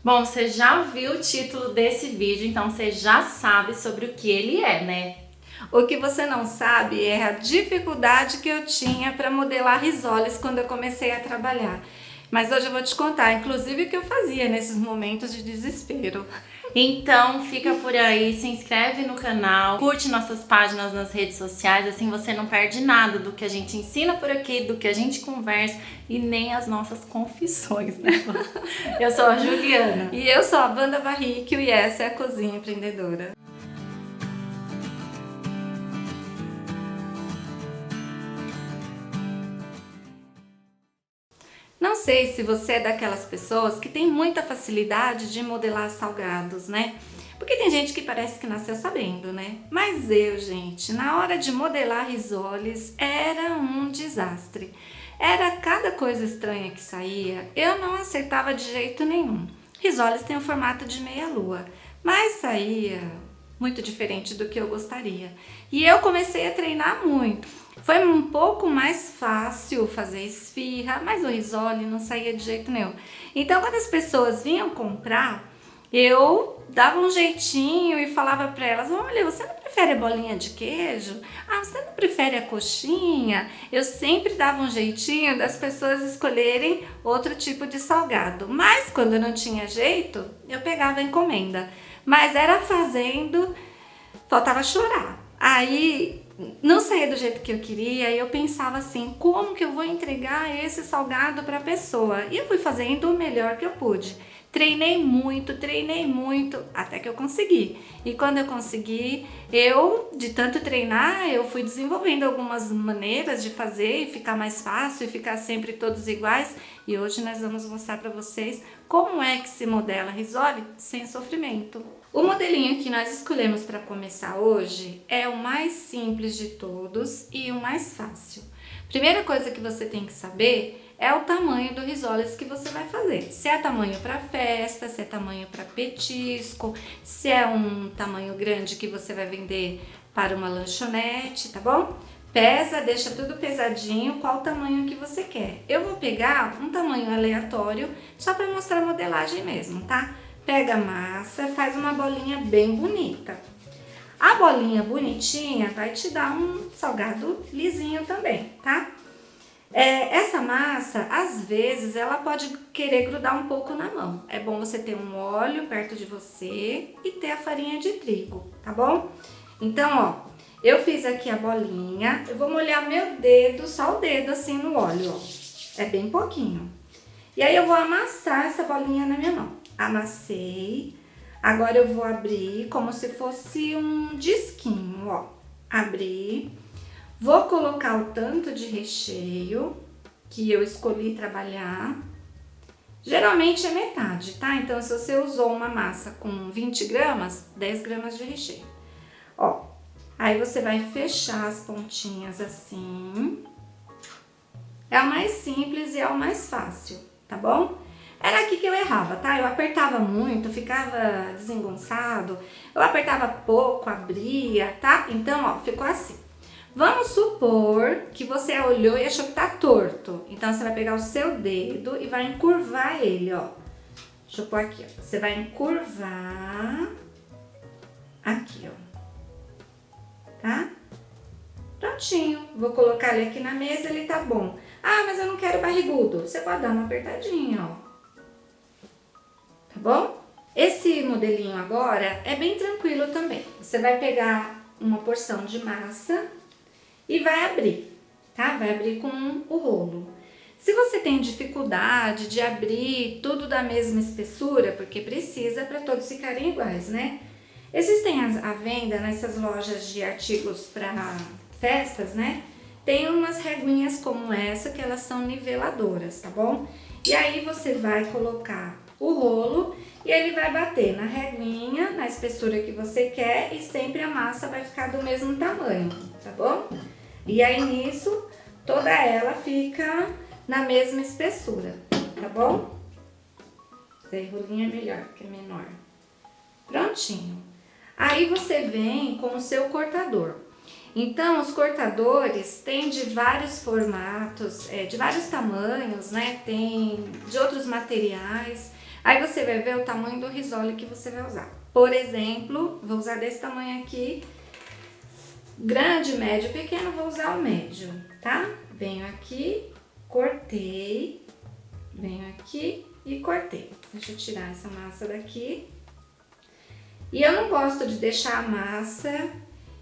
Bom, você já viu o título desse vídeo, então você já sabe sobre o que ele é, né? O que você não sabe é a dificuldade que eu tinha para modelar risoles quando eu comecei a trabalhar. Mas hoje eu vou te contar, inclusive, o que eu fazia nesses momentos de desespero. Então fica por aí, se inscreve no canal, curte nossas páginas nas redes sociais, assim você não perde nada do que a gente ensina por aqui, do que a gente conversa e nem as nossas confissões, né? Eu sou a Juliana. E eu sou a Wanda Barricchio e essa é a Cozinha Empreendedora. Não sei se você é daquelas pessoas que tem muita facilidade de modelar salgados, né? Porque tem gente que parece que nasceu sabendo, né? Mas eu, gente, na hora de modelar risoles era um desastre. Era cada coisa estranha que saía, eu não acertava de jeito nenhum. Risoles têm o formato de meia-lua, mas saía muito diferente do que eu gostaria. E eu comecei a treinar muito. Foi um pouco mais fácil fazer esfirra, mas o risole não saía de jeito nenhum. Então, quando as pessoas vinham comprar, eu dava um jeitinho e falava para elas: olha, você não prefere a bolinha de queijo? Ah, você não prefere a coxinha? Eu sempre dava um jeitinho das pessoas escolherem outro tipo de salgado. Mas quando não tinha jeito, eu pegava a encomenda. Mas era fazendo, faltava chorar. Aí não saía do jeito que eu queria e eu pensava assim, como que eu vou entregar esse salgado para a pessoa? E eu fui fazendo o melhor que eu pude. Treinei muito, até que eu consegui. E quando eu consegui, de tanto treinar, eu fui desenvolvendo algumas maneiras de fazer e ficar mais fácil e ficar sempre todos iguais. E hoje nós vamos mostrar para vocês como é que se modela risole sem sofrimento. O modelinho que nós escolhemos para começar hoje é o mais simples de todos e o mais fácil. Primeira coisa que você tem que saber é o tamanho do risoles que você vai fazer. Se é tamanho para festa, se é tamanho para petisco, se é um tamanho grande que você vai vender para uma lanchonete, tá bom? Pesa, deixa tudo pesadinho, qual o tamanho que você quer. Eu vou pegar um tamanho aleatório só para mostrar a modelagem mesmo, tá? Pega a massa, faz uma bolinha bem bonita. A bolinha bonitinha vai te dar um salgado lisinho também, tá? Essa massa, às vezes, ela pode querer grudar um pouco na mão. É bom você ter um óleo perto de você e ter a farinha de trigo, tá bom? Então, ó, eu fiz aqui a bolinha, eu vou molhar meu dedo, só o dedo assim no óleo, ó. É bem pouquinho. E aí eu vou amassar essa bolinha na minha mão. Amassei. Agora eu vou abrir como se fosse um disquinho, ó. Abri. Vou colocar o tanto de recheio que eu escolhi trabalhar. Geralmente é metade, tá? Então, se você usou uma massa com 20 gramas, 10 gramas de recheio. Ó, aí você vai fechar as pontinhas assim. É o mais simples e é o mais fácil, tá bom? Era aqui que eu errava, tá? Eu apertava muito, ficava desengonçado. Eu apertava pouco, abria, tá? Então, ó, ficou assim. Vamos supor que você olhou e achou que tá torto. Então, você vai pegar o seu dedo e vai encurvar ele, ó. Deixa eu pôr aqui, ó. Você vai encurvar aqui, ó. Tá? Prontinho. Vou colocar ele aqui na mesa, ele tá bom. Ah, mas eu não quero barrigudo. Você pode dar uma apertadinha, ó. Tá bom? Esse modelinho agora é bem tranquilo também. Você vai pegar uma porção de massa e vai abrir, tá? Vai abrir com o rolo. Se você tem dificuldade de abrir tudo da mesma espessura, porque precisa para todos ficarem iguais, né? Existem à venda nessas lojas de artigos para festas, né? Tem umas reguinhas como essa que elas são niveladoras, tá bom? E aí você vai colocar o rolo e ele vai bater na reguinha, na espessura que você quer e sempre a massa vai ficar do mesmo tamanho, tá bom? E aí nisso, toda ela fica na mesma espessura, tá bom? Esse rolinho é melhor, porque é menor. Prontinho. Aí você vem com o seu cortador. Então, os cortadores têm de vários formatos, de vários tamanhos, né? Tem de outros materiais. Aí você vai ver o tamanho do risole que você vai usar. Por exemplo, vou usar desse tamanho aqui, grande, médio, pequeno, vou usar o médio, tá? Venho aqui, cortei, venho aqui e cortei. Deixa eu tirar essa massa daqui. E eu não gosto de deixar a massa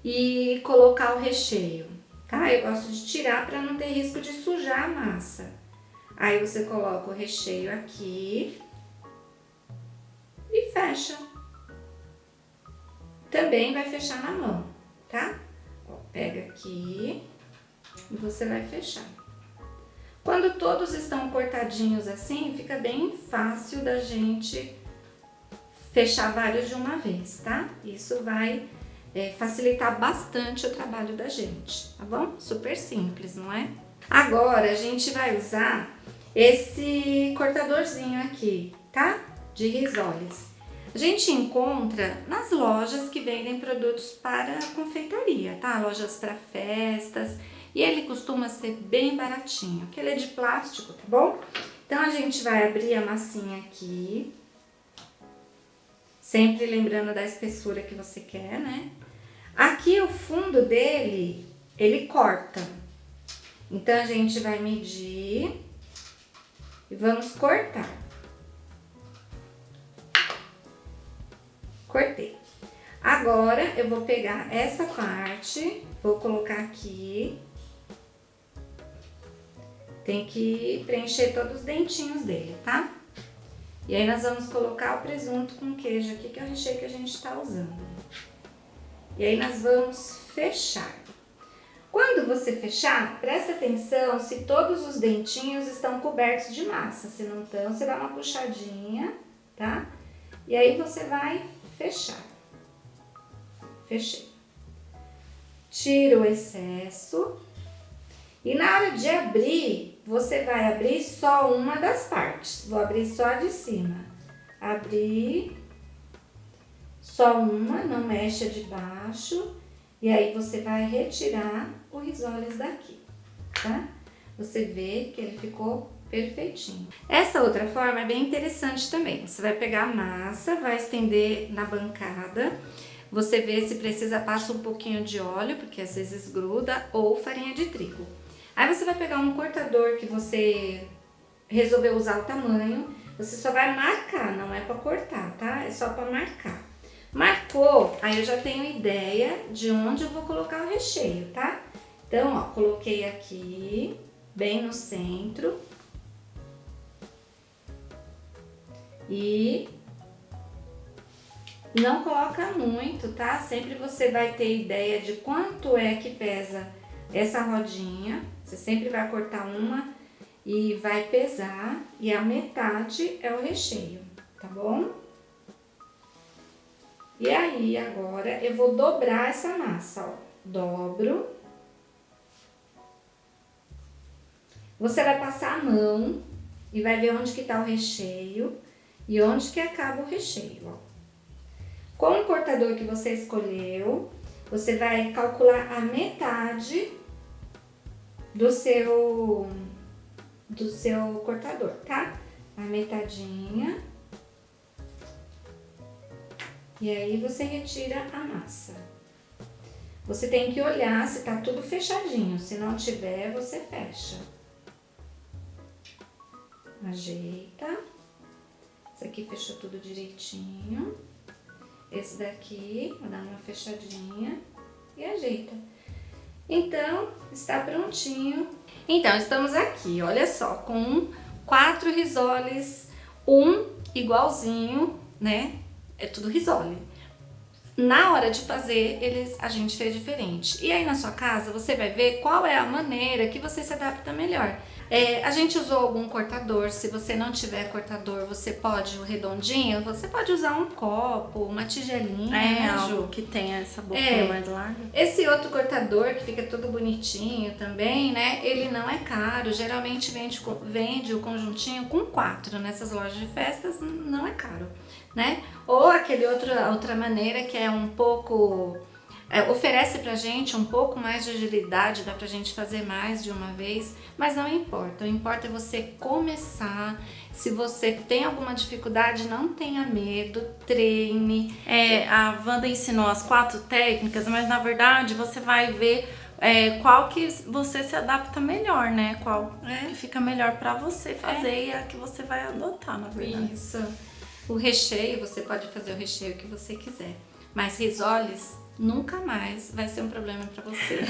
e colocar o recheio, tá? Eu gosto de tirar para não ter risco de sujar a massa. Aí você coloca o recheio aqui e fecha. Também vai fechar na mão, tá? Ó, pega aqui e você vai fechar. Quando todos estão cortadinhos assim, fica bem fácil da gente fechar vários de uma vez, tá? Isso vai facilitar bastante o trabalho da gente, tá bom? Super simples, não é? Agora a gente vai usar esse cortadorzinho aqui, tá? De risoles. A gente encontra nas lojas que vendem produtos para confeitaria, tá? Lojas para festas, e ele costuma ser bem baratinho, porque ele é de plástico, tá bom? Então a gente vai abrir a massinha aqui, sempre lembrando da espessura que você quer, né? Aqui o fundo dele, ele corta. Então a gente vai medir e vamos cortar. Cortei. Agora eu vou pegar essa parte, vou colocar aqui. Tem que preencher todos os dentinhos dele, tá? E aí nós vamos colocar o presunto com queijo aqui, que é o recheio que a gente tá usando. E aí nós vamos fechar. Quando você fechar, presta atenção se todos os dentinhos estão cobertos de massa. Se não estão, você dá uma puxadinha, tá? E aí você vai fechar. Fechei. Tira o excesso. E na hora de abrir, você vai abrir só uma das partes. Vou abrir só a de cima. Abrir só uma, não mexe a de baixo. E aí você vai retirar o risoles daqui, tá? Você vê que ele ficou perfeitinho. Essa outra forma é bem interessante também. Você vai pegar a massa, vai estender na bancada. Você vê se precisa, passa um pouquinho de óleo, porque às vezes gruda, ou farinha de trigo. Aí você vai pegar um cortador que você resolveu usar o tamanho, você só vai marcar, não é para cortar, tá? É só para marcar. Marcou, aí eu já tenho ideia de onde eu vou colocar o recheio, tá? Então, ó, coloquei aqui, bem no centro. E não coloca muito, tá? Sempre você vai ter ideia de quanto é que pesa essa rodinha. Você sempre vai cortar uma e vai pesar, e a metade é o recheio, tá bom? E aí, agora eu vou dobrar essa massa, ó. Dobro. Você vai passar a mão e vai ver onde que tá o recheio e onde que acaba o recheio, ó. Com o cortador que você escolheu, você vai calcular a metade do seu cortador, tá? A metadinha. E aí você retira a massa. Você tem que olhar se tá tudo fechadinho. Se não tiver, você fecha. Ajeita. Esse aqui fechou tudo direitinho. Esse daqui, vou dar uma fechadinha e ajeita. Então, está prontinho. Então, estamos aqui, olha só, com 4 risoles, um igualzinho, né? É tudo risole. Na hora de fazer, a gente fez diferente. E aí na sua casa, você vai ver qual é a maneira que você se adapta melhor. A gente usou algum cortador. Se você não tiver cortador, você pode, o redondinho, você pode usar um copo, uma tigelinha, né, Ju? Algo que tenha essa boquinha mais larga. Esse outro cortador, que fica todo bonitinho também, né? Ele não é caro. Geralmente vende o conjuntinho com 4. Nessas lojas de festas não é caro, né? Ou aquele outra maneira que é um pouco oferece pra gente um pouco mais de agilidade, dá pra gente fazer mais de uma vez, mas não importa. O importa é você começar. Se você tem alguma dificuldade, não tenha medo, treine. A Wanda ensinou as 4 técnicas, mas na verdade você vai ver qual que você se adapta melhor, né? Qual que fica melhor pra você fazer e a que você vai adotar, na verdade. Isso. O recheio, você pode fazer o recheio que você quiser, mas risoles nunca mais vai ser um problema pra você.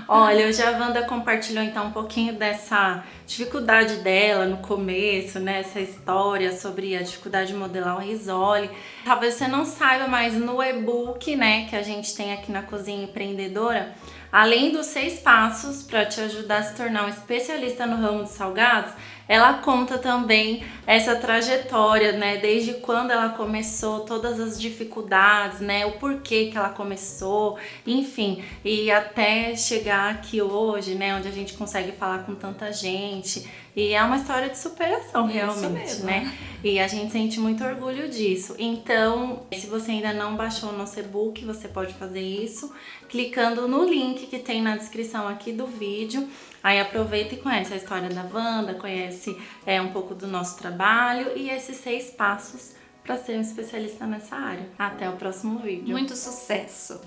Olha, hoje a Wanda compartilhou então um pouquinho dessa dificuldade dela no começo, né? Essa história sobre a dificuldade de modelar o risole. Talvez você não saiba, mas no e-book, né, que a gente tem aqui na Cozinha Empreendedora, além dos 6 passos para te ajudar a se tornar um especialista no ramo dos salgados, ela conta também essa trajetória, né? Desde quando ela começou, todas as dificuldades, né? O porquê que ela começou, enfim, e até chegar aqui hoje, né? Onde a gente consegue falar com tanta gente. E é uma história de superação, realmente, mesmo, né? E a gente sente muito orgulho disso. Então, se você ainda não baixou o nosso e-book, você pode fazer isso clicando no link que tem na descrição aqui do vídeo. Aí aproveita e conhece a história da Wanda, conhece um pouco do nosso trabalho e esses 6 passos para ser um especialista nessa área. Até o próximo vídeo. Muito sucesso!